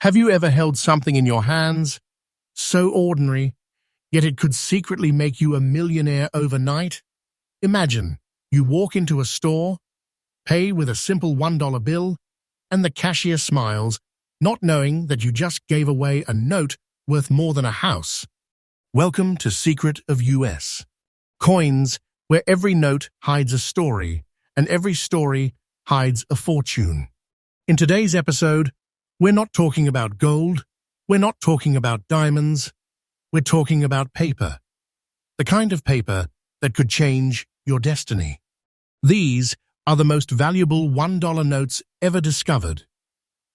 Have you ever held something in your hands, so ordinary, yet it could secretly make you a millionaire overnight? Imagine, you walk into a store, pay with a simple $1 bill, and the cashier smiles, not knowing that you just gave away a note worth more than a house. Welcome to Secret of US. Coins, where every note hides a story, and every story hides a fortune. In today's episode, we're not talking about gold, we're not talking about diamonds, we're talking about paper. The kind of paper that could change your destiny. These are the most valuable $1 notes ever discovered.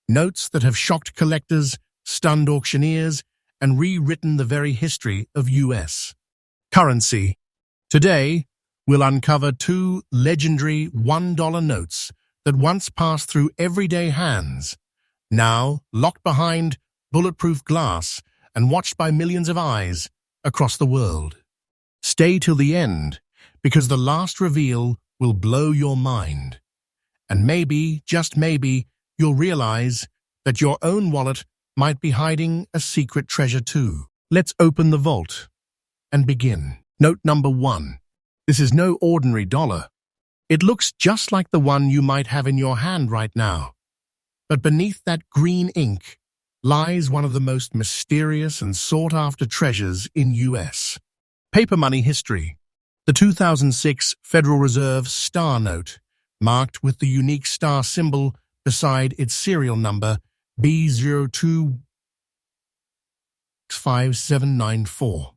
Notes that have shocked collectors, stunned auctioneers, and rewritten the very history of US currency. Today, we'll uncover two legendary $1 notes that once passed through everyday hands, now locked behind bulletproof glass and watched by millions of eyes across the world. Stay till the end, because the last reveal will blow your mind. And maybe, just maybe, you'll realize that your own wallet might be hiding a secret treasure too. Let's open the vault and begin. Note number 1. This is no ordinary dollar. It looks just like the one you might have in your hand right now. But beneath that green ink lies one of the most mysterious and sought-after treasures in US paper money history. The 2006 Federal Reserve Star Note, marked with the unique star symbol beside its serial number B025794.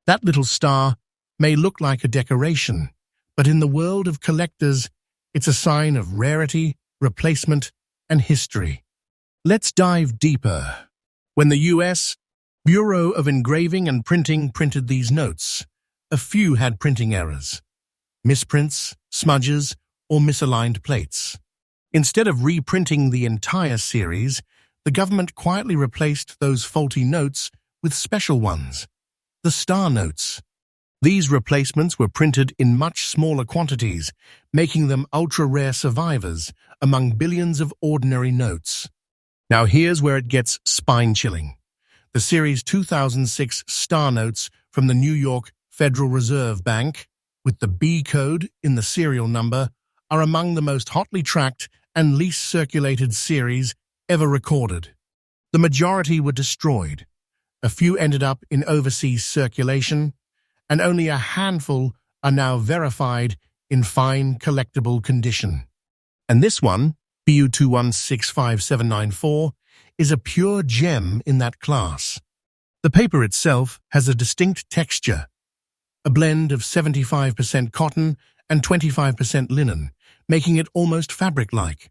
That little star may look like a decoration, but in the world of collectors, it's a sign of rarity, replacement, and history. Let's dive deeper. When the U.S. Bureau of Engraving and Printing printed these notes, a few had printing errors, misprints, smudges, or misaligned plates. Instead of reprinting the entire series, the government quietly replaced those faulty notes with special ones, the star notes. These replacements were printed in much smaller quantities, making them ultra-rare survivors among billions of ordinary notes. Now here's where it gets spine-chilling. The Series 2006 Star Notes from the New York Federal Reserve Bank, with the B code in the serial number, are among the most hotly tracked and least circulated series ever recorded. The majority were destroyed. A few ended up in overseas circulation, and only a handful are now verified in fine collectible condition. And this one, BU2165794, is a pure gem in that class. The paper itself has a distinct texture, a blend of 75% cotton and 25% linen, making it almost fabric-like.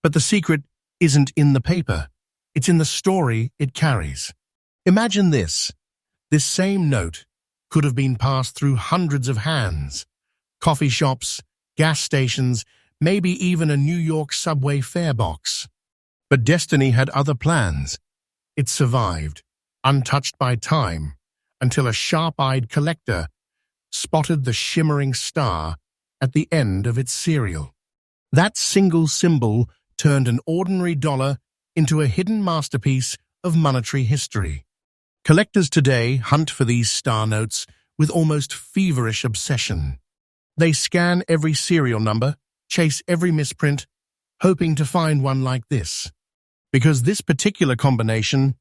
But the secret isn't in the paper, it's in the story it carries. Imagine this. This same note could have been passed through hundreds of hands, coffee shops, gas stations, maybe even a New York subway fare box. But destiny had other plans. It survived, untouched by time, until a sharp-eyed collector spotted the shimmering star at the end of its serial. That single symbol turned an ordinary dollar into a hidden masterpiece of monetary history. Collectors today hunt for these star notes with almost feverish obsession. They scan every serial number, chase every misprint, hoping to find one like this. Because this particular combination,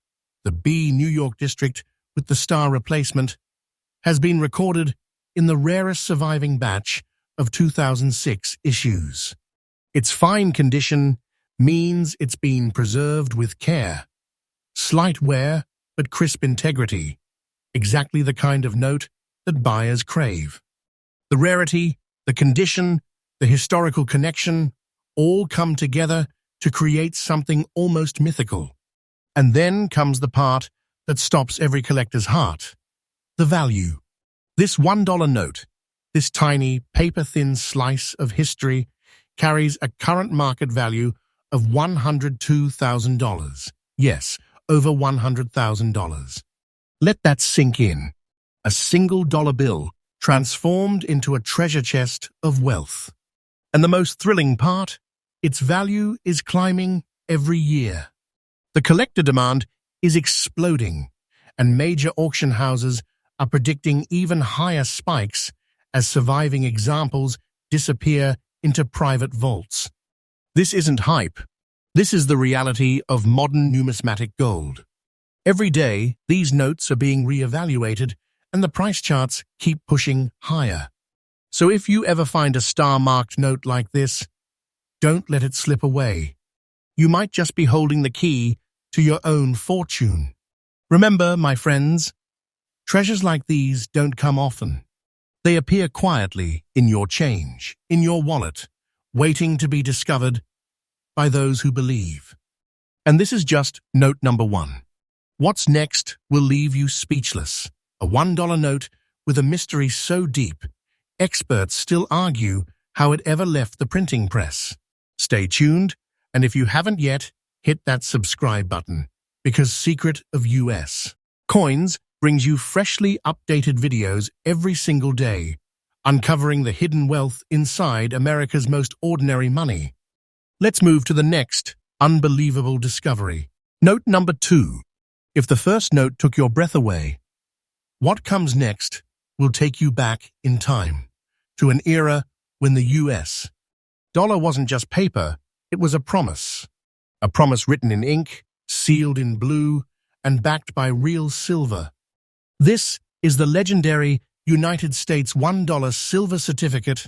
the B New York District with the star replacement, has been recorded in the rarest surviving batch of 2006 issues. Its fine condition means it's been preserved with care. Slight wear, but crisp integrity, exactly the kind of note that buyers crave. The rarity, the condition, the historical connection, all come together to create something almost mythical. And then comes the part that stops every collector's heart: the value. This $1 note, this tiny, paper-thin slice of history, carries a current market value of $102,000. Yes, over $100,000. Let that sink in. A single dollar bill transformed into a treasure chest of wealth. And the most thrilling part? Its value is climbing every year. The collector demand is exploding, and major auction houses are predicting even higher spikes as surviving examples disappear into private vaults. This isn't hype. This is the reality of modern numismatic gold. Every day, these notes are being re-evaluated, and the price charts keep pushing higher. So if you ever find a star-marked note like this, don't let it slip away. You might just be holding the key to your own fortune. Remember, my friends, treasures like these don't come often. They appear quietly in your change, in your wallet, waiting to be discovered by those who believe. And this is just note number 1. What's next will leave you speechless. A $1 note with a mystery so deep, experts still argue how it ever left the printing press. Stay tuned, and if you haven't yet, hit that subscribe button, because Secret of US Coins brings you freshly updated videos every single day, uncovering the hidden wealth inside America's most ordinary money. Let's move to the next unbelievable discovery. Note number 2. If the first note took your breath away, what comes next will take you back in time to an era when the US dollar wasn't just paper, it was a promise. A promise written in ink, sealed in blue, and backed by real silver. This is the legendary United States $1 silver certificate,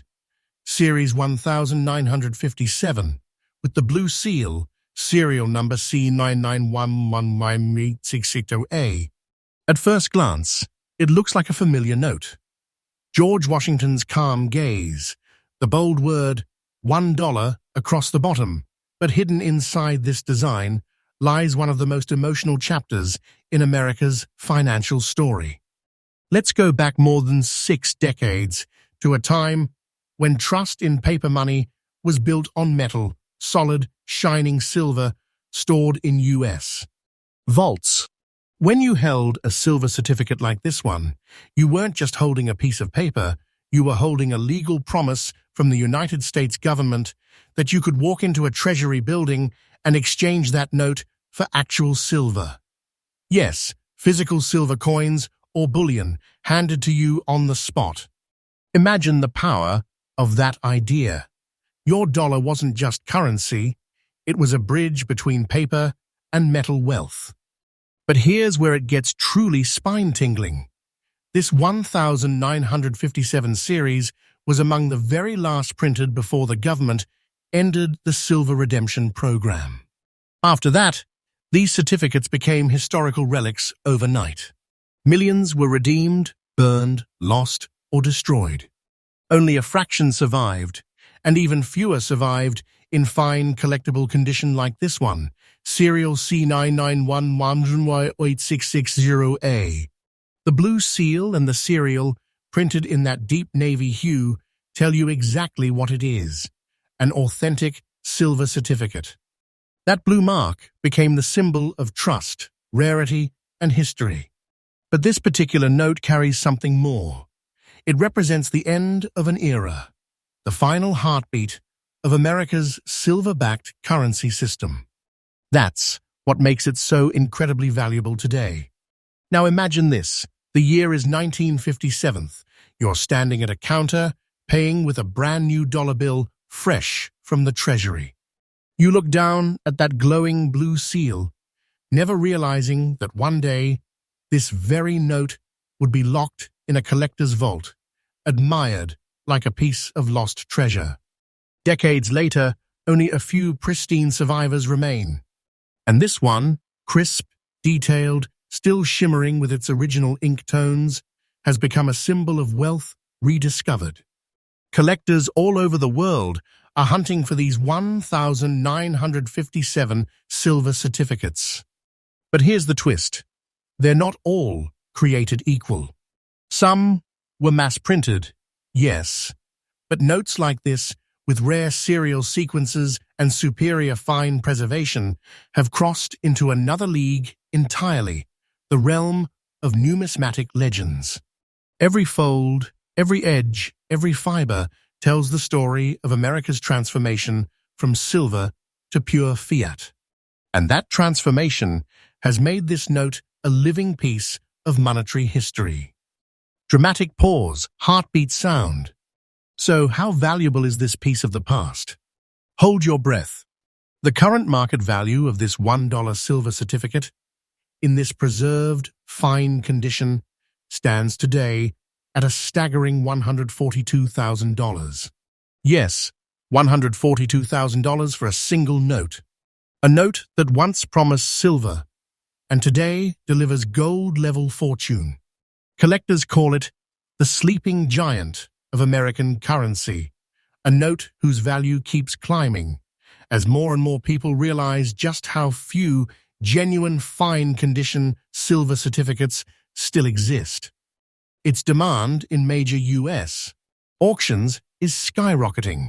Series 1957, with the blue seal, serial number C991118660A. At first glance, it looks like a familiar note. George Washington's calm gaze, the bold word $1 across the bottom, but hidden inside this design lies one of the most emotional chapters in America's financial story. Let's go back more than 6 decades to a time when trust in paper money was built on metal, solid, shining silver stored in US vaults. When you held a silver certificate like this one, you weren't just holding a piece of paper, you were holding a legal promise from the United States government that you could walk into a treasury building and exchange that note for actual silver. Yes, physical silver coins or bullion handed to you on the spot. Imagine the power of that idea. Your dollar wasn't just currency, it was a bridge between paper and metal wealth. But here's where it gets truly spine-tingling. This 1957 series was among the very last printed before the government ended the silver redemption program. After that, these certificates became historical relics overnight. Millions were redeemed, burned, lost, or destroyed. Only a fraction survived, and even fewer survived in fine collectible condition like this one, serial C991118660A. The blue seal and the serial, printed in that deep navy hue, tell you exactly what it is, an authentic silver certificate. That blue mark became the symbol of trust, rarity, and history. But this particular note carries something more. It represents the end of an era, the final heartbeat of America's silver-backed currency system. That's what makes it so incredibly valuable today. Now imagine this. The year is 1957. You're standing at a counter, paying with a brand new dollar bill fresh from the treasury. You look down at that glowing blue seal, never realizing that one day this very note would be locked in a collector's vault, admired like a piece of lost treasure. Decades later, only a few pristine survivors remain. And this one, crisp, detailed, still shimmering with its original ink tones, has become a symbol of wealth rediscovered. Collectors all over the world are hunting for these 1957 silver certificates. But here's the twist. They're not all created equal. Some were mass-printed, yes, but notes like this, with rare serial sequences and superior fine preservation, have crossed into another league entirely, the realm of numismatic legends. Every fold, every edge, every fiber tells the story of America's transformation from silver to pure fiat. And that transformation has made this note a living piece of monetary history. Dramatic pause, heartbeat sound. So how valuable is this piece of the past? Hold your breath. The current market value of this $1 silver certificate, in this preserved, fine condition, stands today at a staggering $142,000. Yes, $142,000 for a single note. A note that once promised silver and today delivers gold-level fortune. Collectors call it the sleeping giant of American currency, a note whose value keeps climbing as more and more people realize just how few genuine fine-condition silver certificates still exist. Its demand in major U.S. auctions is skyrocketing.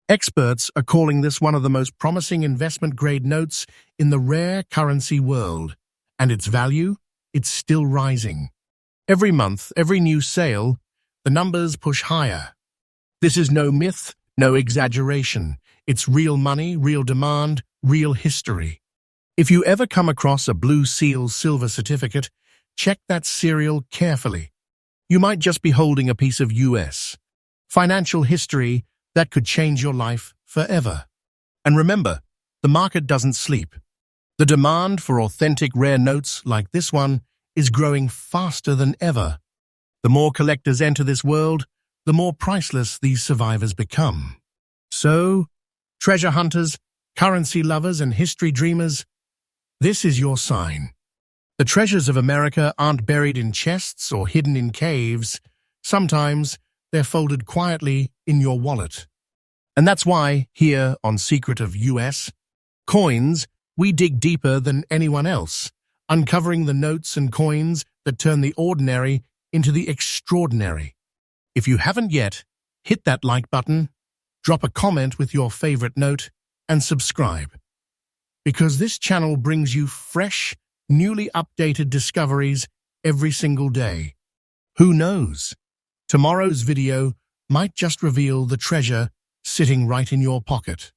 Experts are calling this one of the most promising investment-grade notes in the rare currency world, and its value, it's still rising. Every month, every new sale, the numbers push higher. This is no myth, no exaggeration. It's real money, real demand, real history. If you ever come across a Blue Seal silver certificate, check that serial carefully. You might just be holding a piece of U.S. financial history that could change your life forever. And remember, the market doesn't sleep. The demand for authentic rare notes like this one is growing faster than ever. The more collectors enter this world, the more priceless these survivors become. So, treasure hunters, currency lovers, and history dreamers, this is your sign. The treasures of America aren't buried in chests or hidden in caves. Sometimes they're folded quietly in your wallet. And that's why, here on Secret of U.S. Coins, we dig deeper than anyone else, uncovering the notes and coins that turn the ordinary into the extraordinary. If you haven't yet, hit that like button, drop a comment with your favorite note, and subscribe. Because this channel brings you fresh, newly updated discoveries every single day. Who knows? Tomorrow's video might just reveal the treasure sitting right in your pocket.